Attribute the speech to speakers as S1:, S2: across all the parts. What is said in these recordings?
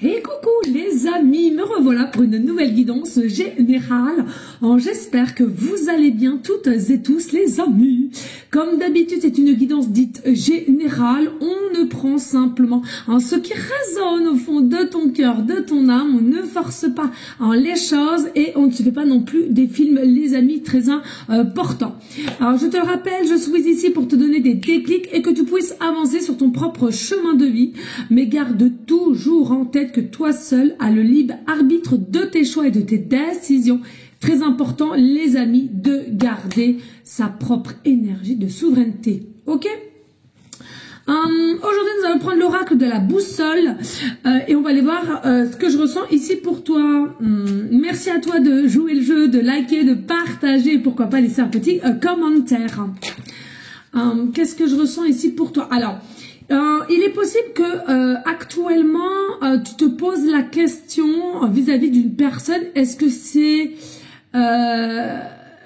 S1: Et coucou les amis, me revoilà pour une nouvelle guidance générale. J'espère que vous allez bien toutes et tous les amis. Comme d'habitude, c'est une guidance dite générale. On ne prend simplement ce qui résonne au fond de ton cœur, de ton âme. On ne force pas les choses et on ne se fait pas non plus des films, les amis, très importants. Alors je te rappelle, je suis ici pour te donner des déclics et que tu puisses avancer sur ton propre chemin de vie. Mais garde toujours en tête que toi seul as le libre arbitre de tes choix et de tes décisions. Très important, les amis, de garder sa propre énergie de souveraineté. Ok? Aujourd'hui, nous allons prendre l'oracle de la boussole et on va aller voir ce que je ressens ici pour toi. Merci à toi de jouer le jeu, de liker, de partager, pourquoi pas laisser un petit commentaire. Qu'est-ce que je ressens ici pour toi? Alors, il est possible que actuellement tu te poses la question vis-à-vis d'une personne. Est-ce que c'est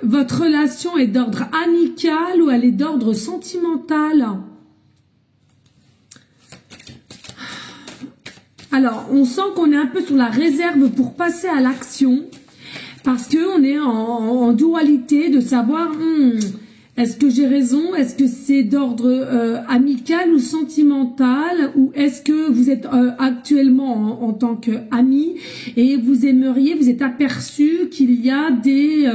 S1: votre relation est d'ordre amical ou elle est d'ordre sentimental? Alors, on sent qu'on est un peu sur la réserve pour passer à l'action parce que on est en dualité de savoir. Est-ce que j'ai raison? Est-ce que c'est d'ordre amical ou sentimental? Ou est-ce que vous êtes actuellement en tant qu'ami et vous êtes aperçu qu'il y a des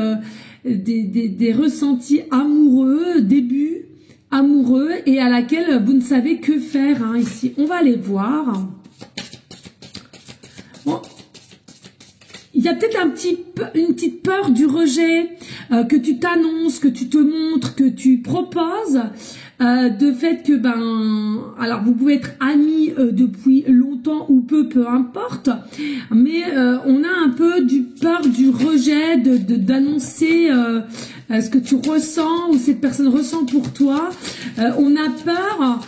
S1: ressentis amoureux, débuts amoureux et à laquelle vous ne savez que faire ici? On va aller voir. Bon. Il y a peut-être une petite peur du rejet que tu t'annonces, que tu te montres, que tu proposes, de fait que alors vous pouvez être amis depuis longtemps ou peu importe, mais on a un peu peur du rejet, d'annoncer ce que tu ressens ou cette personne ressent pour toi. On a peur.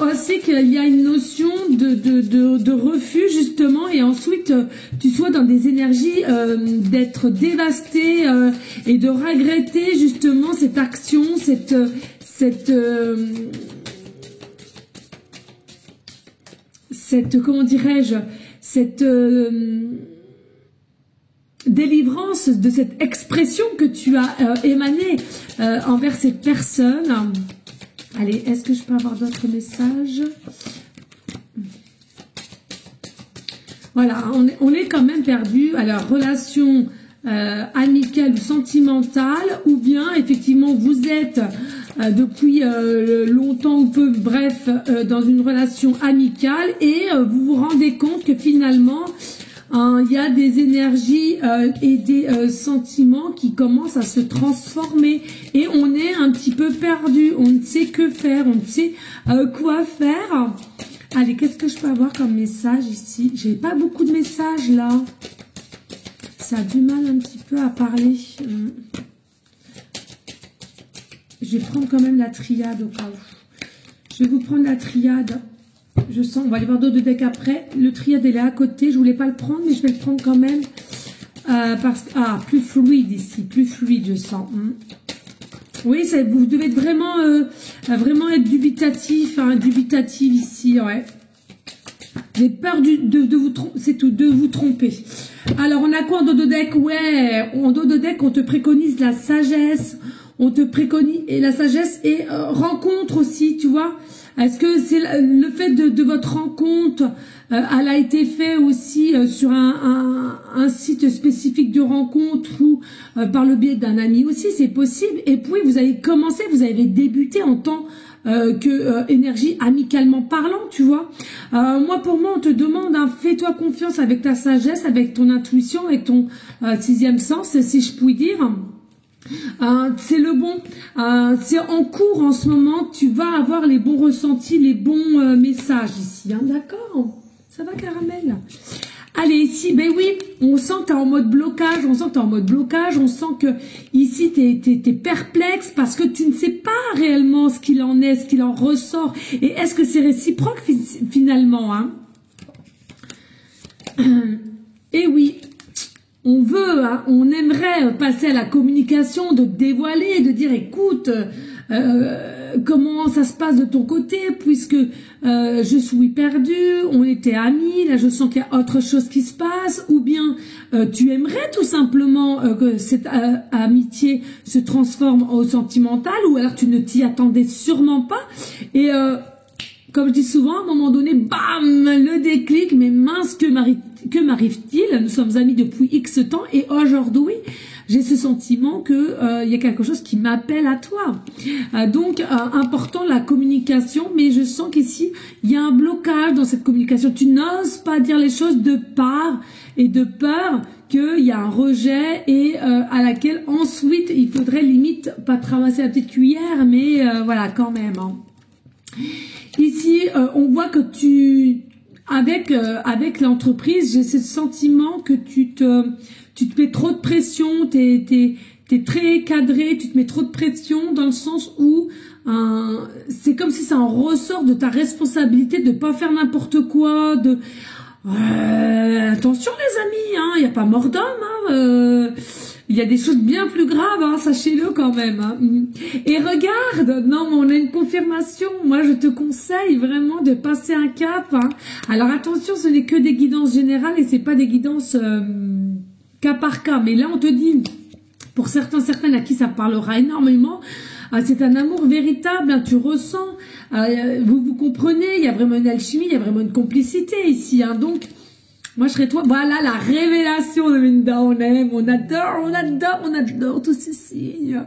S1: Aussi qu'il y a une notion de refus justement et ensuite tu sois dans des énergies d'être dévasté et de regretter justement cette action, cette comment dirais-je, cette délivrance de cette expression que tu as émanée envers cette personne. Allez, est-ce que je peux avoir d'autres messages? Voilà, on est quand même perdu. Alors, relation amicale ou sentimentale, ou bien effectivement vous êtes depuis longtemps ou peu, bref, dans une relation amicale et vous vous rendez compte que finalement il y a des énergies et des sentiments qui commencent à se transformer et on est un petit peu perdu, on ne sait que faire, on ne sait quoi faire. Allez, qu'est-ce que je peux avoir comme message ici? J'ai pas beaucoup de messages là, ça a du mal un petit peu à parler. Je vais prendre quand même la triade au cas où. Je vais vous prendre la triade. Je sens, on va aller voir d'autres decks après. Le triade, elle est à côté. Je voulais pas le prendre, mais je vais le prendre quand même. Parce que, plus fluide ici. Plus fluide, je sens. Oui, vous devez être vraiment, vraiment être dubitatif. Dubitatif ici, ouais. J'ai peur de vous tromper. C'est tout, de vous tromper. Alors, on a quoi en dos de deck? Ouais, en dos de deck, on te préconise la sagesse. On te préconise, et la sagesse et rencontre aussi, tu vois. Est-ce que c'est le fait de votre rencontre, elle a été faite aussi sur un site spécifique de rencontre ou par le biais d'un ami aussi, c'est possible. Et puis vous avez commencé, vous avez débuté en tant que énergie amicalement parlant, tu vois. Pour moi, on te demande, fais-toi confiance avec ta sagesse, avec ton intuition, avec ton sixième sens, si je puis dire. C'est le bon, c'est en cours en ce moment, tu vas avoir les bons ressentis, les bons messages ici, d'accord? Ça va, Caramel? Allez, ici, ben oui, on sent que tu es en mode blocage, on sent que ici t'es perplexe parce que tu ne sais pas réellement ce qu'il en est, ce qu'il en ressort, et est-ce que c'est réciproque finalement, Et oui. On veut, on aimerait passer à la communication, de dévoiler, de dire écoute, comment ça se passe de ton côté, puisque je suis perdue, on était amis, là je sens qu'il y a autre chose qui se passe, ou bien tu aimerais tout simplement que cette amitié se transforme au sentimental, ou alors tu ne t'y attendais sûrement pas, et comme je dis souvent, à un moment donné, bam, le déclic, mais mince, que m'arrive-t-il? Nous sommes amis depuis X temps, et aujourd'hui, j'ai ce sentiment que il y a quelque chose qui m'appelle à toi. Donc, important la communication, mais je sens qu'ici, il y a un blocage dans cette communication. Tu n'oses pas dire les choses de part et de peur qu'il y a un rejet et à laquelle ensuite, il faudrait limite pas te ramasser la petite cuillère, mais voilà, quand même. Hein. Ici, on voit que avec l'entreprise, j'ai ce sentiment que tu te mets trop de pression, t'es très cadré, tu te mets trop de pression dans le sens où c'est comme si ça en ressort de ta responsabilité de pas faire n'importe quoi, attention les amis, hein, il n'y a pas mort d'homme, hein, il y a des choses bien plus graves, hein, sachez-le quand même. Hein. Et regarde, non, mais on a une confirmation. Moi, je te conseille vraiment de passer un cap. Hein. Alors attention, ce n'est que des guidances générales et c'est pas des guidances cas par cas. Mais là, on te dit, pour certaines à qui ça parlera énormément, c'est un amour véritable. Hein, tu ressens, vous comprenez. Il y a vraiment une alchimie, il y a vraiment une complicité ici. Hein, donc moi, je serais toi. Voilà la révélation de Minda. On aime, on adore tous ces signes.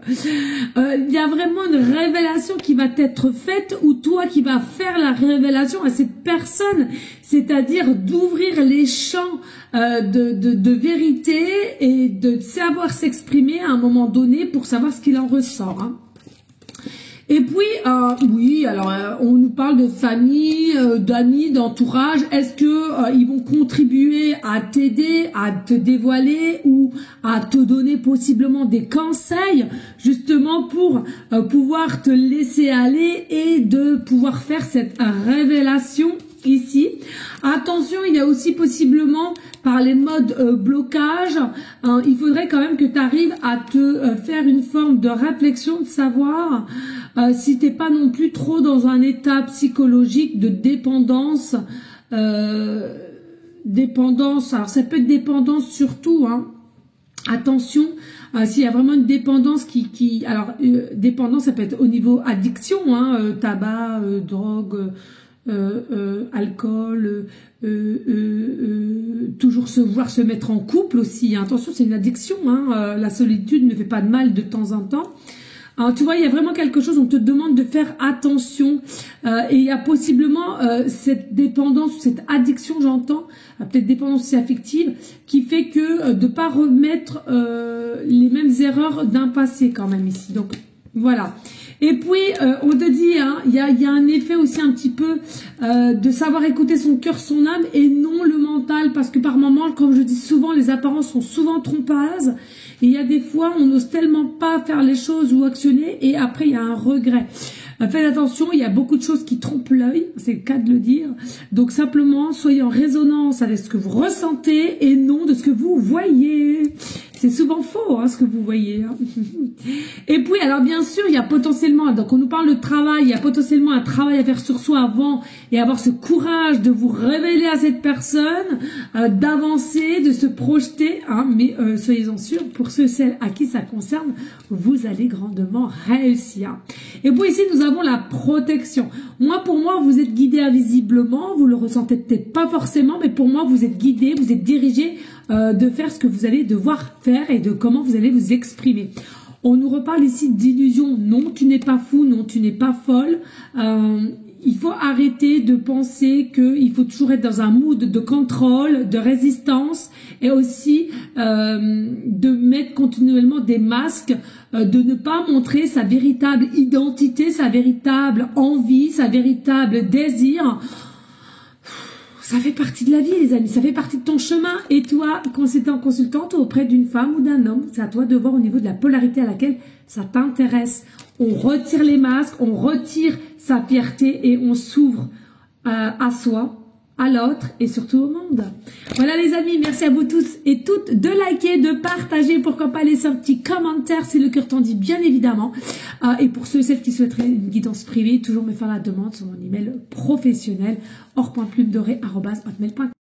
S1: Il y a vraiment une révélation qui va être faite ou toi qui vas faire la révélation à cette personne. C'est-à-dire d'ouvrir les champs de vérité et de savoir s'exprimer à un moment donné pour savoir ce qu'il en ressort. Hein. Et puis, oui, alors on nous parle de famille, d'amis, d'entourage. Est-ce que ils vont contribuer à t'aider, à te dévoiler ou à te donner possiblement des conseils, justement pour pouvoir te laisser aller et de pouvoir faire cette révélation ici. Attention, il y a aussi possiblement par les modes blocage, il faudrait quand même que tu arrives à te faire une forme de réflexion, de savoir si t'es pas non plus trop dans un état psychologique de dépendance. Dépendance, alors ça peut être dépendance surtout, hein. Attention, s'il y a vraiment une dépendance alors dépendance, ça peut être au niveau addiction, hein, tabac, drogue, alcool, toujours voir se mettre en couple aussi. Hein. Attention, c'est une addiction. Hein. La solitude ne fait pas de mal de temps en temps. Alors, tu vois, il y a vraiment quelque chose, on te demande de faire attention et il y a possiblement cette dépendance, cette addiction, j'entends, peut-être dépendance aussi affective, qui fait que de pas remettre les mêmes erreurs d'un passé quand même ici. Donc, voilà. Et puis, on te dit, hein, il y a un effet aussi un petit peu de savoir écouter son cœur, son âme et non le mental, parce que par moments, comme je dis souvent, les apparences sont souvent trompeuses. Et il y a des fois, on n'ose tellement pas faire les choses ou actionner et après, il y a un regret. Faites attention, il y a beaucoup de choses qui trompent l'œil, c'est le cas de le dire. Donc simplement, soyez en résonance avec ce que vous ressentez et non de ce que vous voyez. C'est souvent faux, hein, ce que vous voyez. Hein. Et puis, alors bien sûr, il y a potentiellement, donc on nous parle de travail, il y a potentiellement un travail à faire sur soi avant et avoir ce courage de vous révéler à cette personne, d'avancer, de se projeter. Hein, mais soyez-en sûrs, pour ceux et celles à qui ça concerne, vous allez grandement réussir. Et puis ici, nous avons la protection. Moi, pour moi, vous êtes guidé invisiblement, vous le ressentez peut-être pas forcément, mais pour moi, vous êtes guidé, vous êtes dirigé de faire ce que vous allez devoir faire et de comment vous allez vous exprimer. On nous reparle ici d'illusion. Non, tu n'es pas fou, non, tu n'es pas folle. Il faut arrêter de penser qu'il faut toujours être dans un mood de contrôle, de résistance et aussi de mettre continuellement des masques, de ne pas montrer sa véritable identité, sa véritable envie, sa véritable désir. Ça fait partie de la vie, les amis, ça fait partie de ton chemin. Et toi, consultante auprès d'une femme ou d'un homme, c'est à toi de voir au niveau de la polarité à laquelle ça t'intéresse. On retire les masques, on retire sa fierté et on s'ouvre à soi, à l'autre et surtout au monde. Voilà les amis, merci à vous tous et toutes de liker, de partager, pourquoi pas laisser un petit commentaire si le cœur t'en dit, bien évidemment. Et pour ceux et celles qui souhaiteraient une guidance privée, toujours me faire la demande sur mon email professionnel or.plumedoré@hotmail.com.